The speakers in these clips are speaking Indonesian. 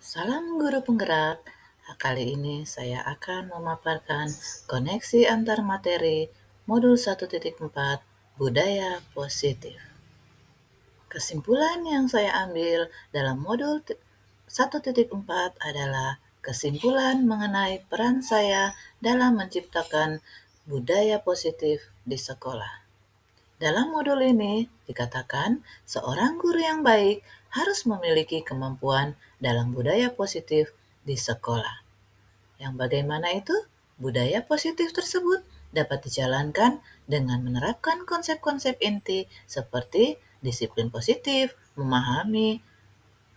Salam guru penggerak. Kali ini saya akan memaparkan koneksi antar materi modul 1.4 budaya positif. Kesimpulan yang saya ambil dalam modul 1.4 adalah kesimpulan mengenai peran saya dalam menciptakan budaya positif di sekolah. Dalam modul ini dikatakan seorang guru yang baik harus memiliki kemampuan dalam budaya positif di sekolah. Yang bagaimana itu? Budaya positif tersebut dapat dijalankan dengan menerapkan konsep-konsep inti seperti disiplin positif, memahami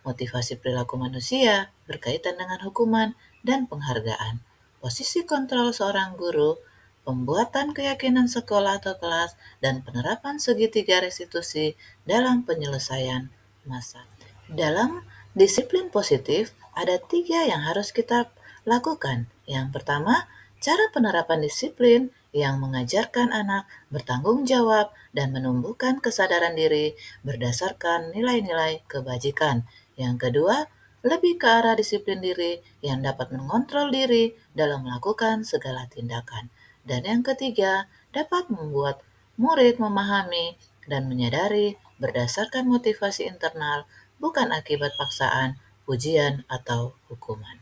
motivasi perilaku manusia berkaitan dengan hukuman dan penghargaan. Posisi kontrol seorang guru, pembuatan keyakinan sekolah atau kelas, dan penerapan segitiga restitusi dalam penyelesaian masalah. Dalam disiplin positif, ada 3 yang harus kita lakukan. Yang pertama, cara penerapan disiplin yang mengajarkan anak bertanggung jawab dan menumbuhkan kesadaran diri berdasarkan nilai-nilai kebajikan. Yang kedua, lebih ke arah disiplin diri yang dapat mengontrol diri dalam melakukan segala tindakan. Dan yang ketiga, dapat membuat murid memahami dan menyadari berdasarkan motivasi internal, bukan akibat paksaan, pujian, atau hukuman.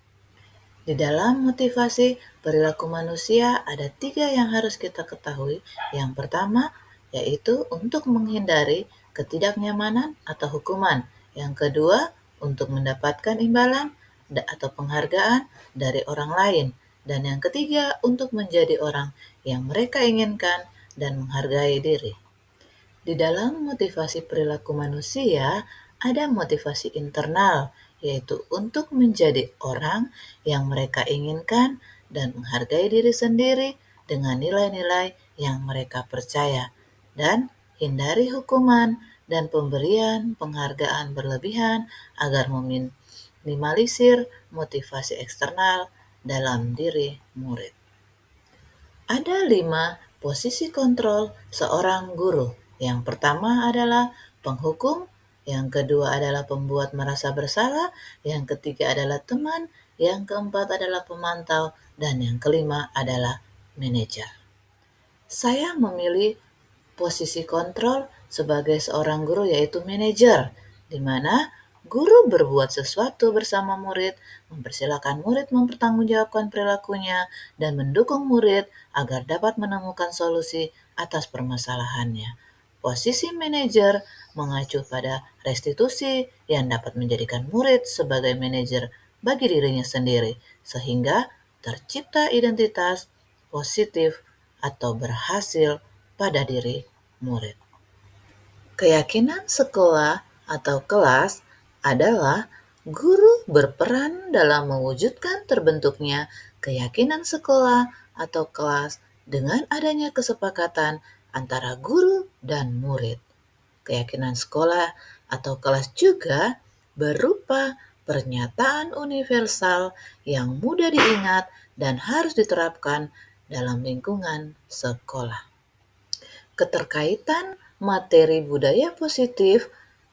Di dalam motivasi perilaku manusia ada 3 yang harus kita ketahui. Yang pertama, yaitu untuk menghindari ketidaknyamanan atau hukuman. Yang kedua, untuk mendapatkan imbalan atau penghargaan dari orang lain. Dan yang ketiga, untuk menjadi orang yang mereka inginkan dan menghargai diri. Di dalam motivasi perilaku manusia, ada motivasi internal, yaitu untuk menjadi orang yang mereka inginkan dan menghargai diri sendiri dengan nilai-nilai yang mereka percaya, dan hindari hukuman dan pemberian penghargaan berlebihan agar meminimalisir motivasi eksternal dalam diri murid. Ada 5 posisi kontrol seorang guru. Yang pertama adalah penghukum, yang kedua adalah pembuat merasa bersalah, yang ketiga adalah teman, yang keempat adalah pemantau, dan yang kelima adalah manajer. Saya memilih posisi kontrol sebagai seorang guru yaitu manajer, di mana guru berbuat sesuatu bersama murid, mempersilahkan murid mempertanggungjawabkan perilakunya, dan mendukung murid agar dapat menemukan solusi atas permasalahannya. Posisi manajer mengacu pada restitusi yang dapat menjadikan murid sebagai manajer bagi dirinya sendiri, sehingga tercipta identitas positif atau berhasil pada diri murid. Keyakinan sekolah atau kelas adalah guru berperan dalam mewujudkan terbentuknya keyakinan sekolah atau kelas dengan adanya kesepakatan antara guru dan murid. Keyakinan sekolah atau kelas juga berupa pernyataan universal yang mudah diingat dan harus diterapkan dalam lingkungan sekolah. Keterkaitan materi budaya positif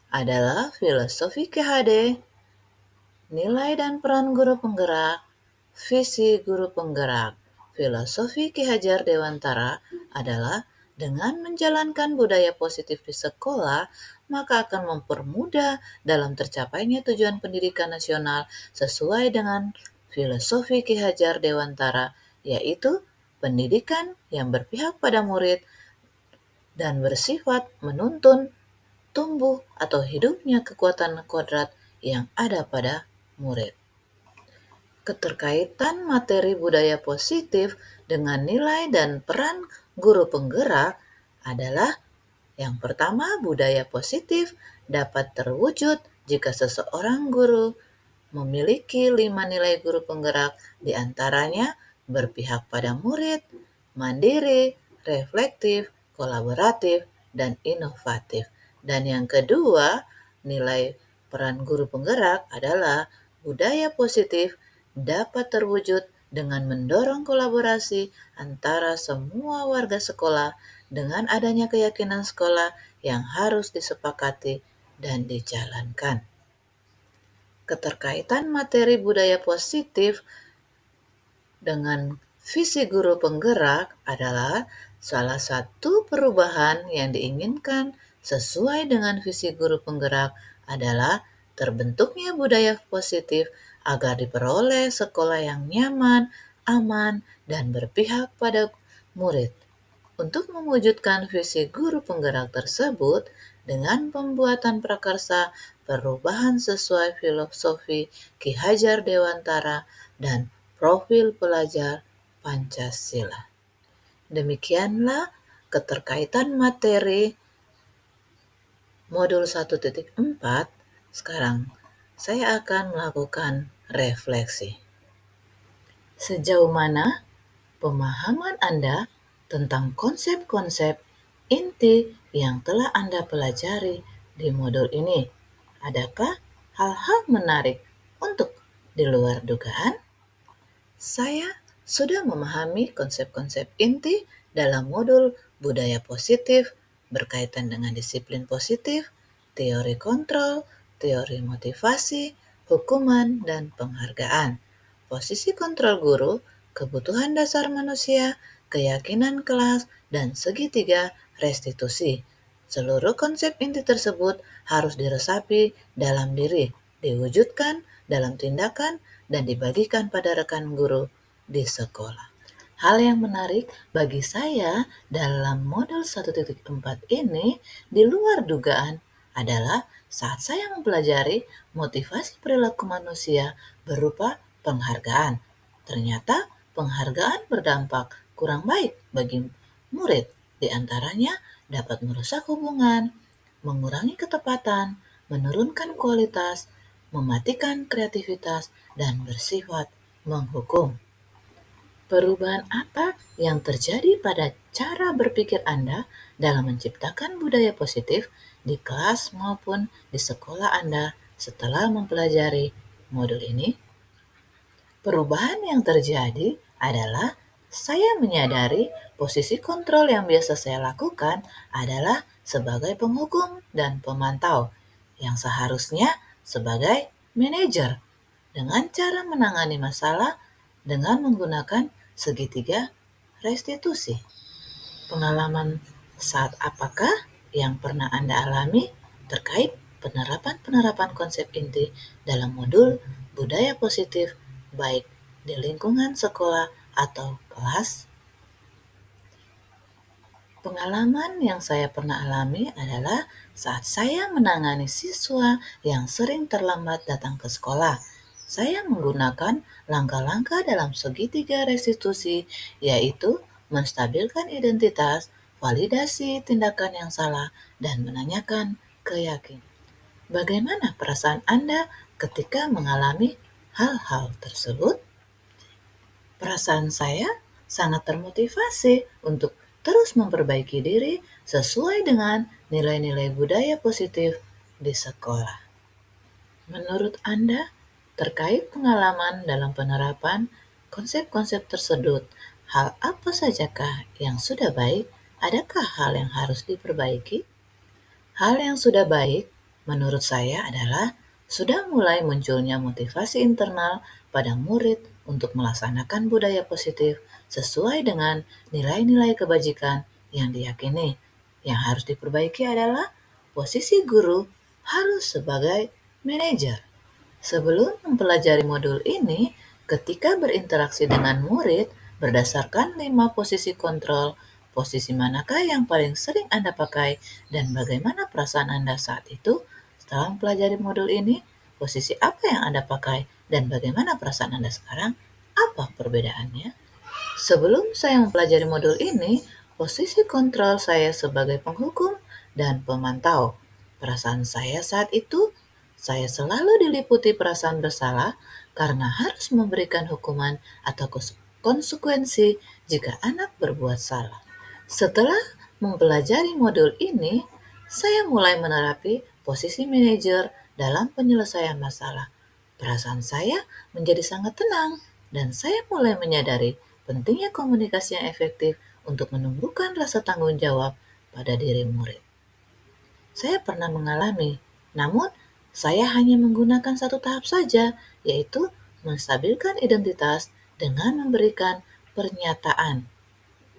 adalah filosofi KHD, nilai dan peran guru penggerak, visi guru penggerak. Filosofi Ki Hajar Dewantara adalah dengan menjalankan budaya positif di sekolah, maka akan mempermudah dalam tercapainya tujuan pendidikan nasional sesuai dengan filosofi Ki Hajar Dewantara, yaitu pendidikan yang berpihak pada murid dan bersifat menuntun tumbuh atau hidupnya kekuatan kodrat yang ada pada murid. Keterkaitan materi budaya positif dengan nilai dan peran guru penggerak adalah yang pertama, budaya positif dapat terwujud jika seseorang guru memiliki 5 nilai guru penggerak, di antaranya berpihak pada murid, mandiri, reflektif, kolaboratif, dan inovatif. Dan yang kedua, nilai peran guru penggerak adalah budaya positif dapat terwujud dengan mendorong kolaborasi antara semua warga sekolah dengan adanya keyakinan sekolah yang harus disepakati dan dijalankan. Keterkaitan materi budaya positif dengan visi guru penggerak adalah salah satu perubahan yang diinginkan. Sesuai dengan visi guru penggerak adalah terbentuknya budaya positif agar diperoleh sekolah yang nyaman, aman, dan berpihak pada murid. Untuk mewujudkan visi guru penggerak tersebut dengan pembuatan prakarsa perubahan sesuai filosofi Ki Hajar Dewantara dan profil pelajar Pancasila. Demikianlah keterkaitan materi modul 1.4. Sekarang saya akan melakukan refleksi. Sejauh mana pemahaman Anda tentang konsep-konsep inti yang telah Anda pelajari di modul ini? Adakah hal-hal menarik untuk di luar dugaan? Saya sudah memahami konsep-konsep inti dalam modul budaya positif berkaitan dengan disiplin positif, teori kontrol, teori motivasi, hukuman, dan penghargaan. Posisi kontrol guru, kebutuhan dasar manusia, keyakinan kelas, dan segitiga restitusi. Seluruh konsep inti tersebut harus diresapi dalam diri, diwujudkan dalam tindakan, dan dibagikan pada rekan guru di sekolah. Hal yang menarik bagi saya dalam modul 1.4 ini di luar dugaan adalah saat saya mempelajari motivasi perilaku manusia berupa penghargaan. Ternyata penghargaan berdampak kurang baik bagi murid, di antaranya dapat merusak hubungan, mengurangi ketepatan, menurunkan kualitas, mematikan kreativitas, dan bersifat menghukum. Perubahan apa yang terjadi pada cara berpikir Anda dalam menciptakan budaya positif di kelas maupun di sekolah Anda setelah mempelajari modul ini? Perubahan yang terjadi adalah saya menyadari posisi kontrol yang biasa saya lakukan adalah sebagai penghukum dan pemantau, yang seharusnya sebagai manajer, dengan cara menangani masalah dengan menggunakan segitiga restitusi. Pengalaman saat apakah yang pernah Anda alami terkait penerapan-penerapan konsep inti dalam modul budaya positif baik di lingkungan sekolah atau kelas? Pengalaman yang saya pernah alami adalah saat saya menangani siswa yang sering terlambat datang ke sekolah. Saya menggunakan langkah-langkah dalam segitiga restitusi, yaitu menstabilkan identitas, validasi tindakan yang salah, dan menanyakan keyakinan. Bagaimana perasaan Anda ketika mengalami hal-hal tersebut? Perasaan saya sangat termotivasi untuk terus memperbaiki diri sesuai dengan nilai-nilai budaya positif di sekolah. Menurut Anda, terkait pengalaman dalam penerapan konsep-konsep tersebut, hal apa sajakah yang sudah baik? Adakah hal yang harus diperbaiki? Hal yang sudah baik menurut saya adalah sudah mulai munculnya motivasi internal pada murid untuk melaksanakan budaya positif sesuai dengan nilai-nilai kebajikan yang diyakini. Yang harus diperbaiki adalah posisi guru harus sebagai manajer. Sebelum mempelajari modul ini, ketika berinteraksi dengan murid berdasarkan 5 posisi kontrol, posisi manakah yang paling sering Anda pakai dan bagaimana perasaan Anda saat itu? Setelah mempelajari modul ini, posisi apa yang Anda pakai dan bagaimana perasaan Anda sekarang? Apa perbedaannya? Sebelum saya mempelajari modul ini, posisi kontrol saya sebagai penghukum dan pemantau. Perasaan saya saat itu, saya selalu diliputi perasaan bersalah karena harus memberikan hukuman atau konsekuensi jika anak berbuat salah. Setelah mempelajari modul ini, saya mulai menerapi posisi manajer dalam penyelesaian masalah. Perasaan saya menjadi sangat tenang dan saya mulai menyadari pentingnya komunikasi yang efektif untuk menumbuhkan rasa tanggung jawab pada diri murid. Saya pernah mengalami, namun Saya hanya menggunakan satu tahap saja, yaitu menstabilkan identitas dengan memberikan pernyataan.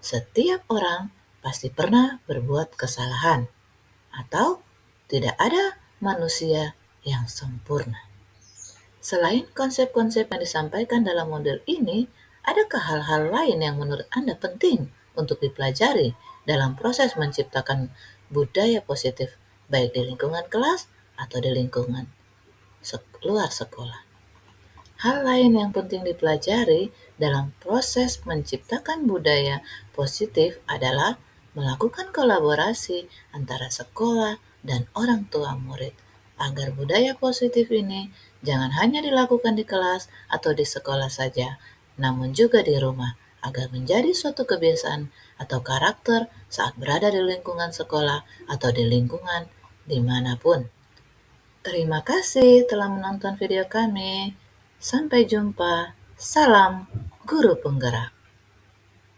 Setiap orang pasti pernah berbuat kesalahan, atau tidak ada manusia yang sempurna. Selain konsep-konsep yang disampaikan dalam model ini, adakah hal-hal lain yang menurut Anda penting untuk dipelajari dalam proses menciptakan budaya positif, baik di lingkungan kelas atau di lingkungan luar sekolah? Hal lain yang penting dipelajari dalam proses menciptakan budaya positif adalah melakukan kolaborasi antara sekolah dan orang tua murid, agar budaya positif ini jangan hanya dilakukan di kelas atau di sekolah saja, namun juga di rumah, agar menjadi suatu kebiasaan atau karakter saat berada di lingkungan sekolah atau di lingkungan dimanapun. Terima kasih telah menonton video kami. Sampai jumpa. Salam Guru Penggerak.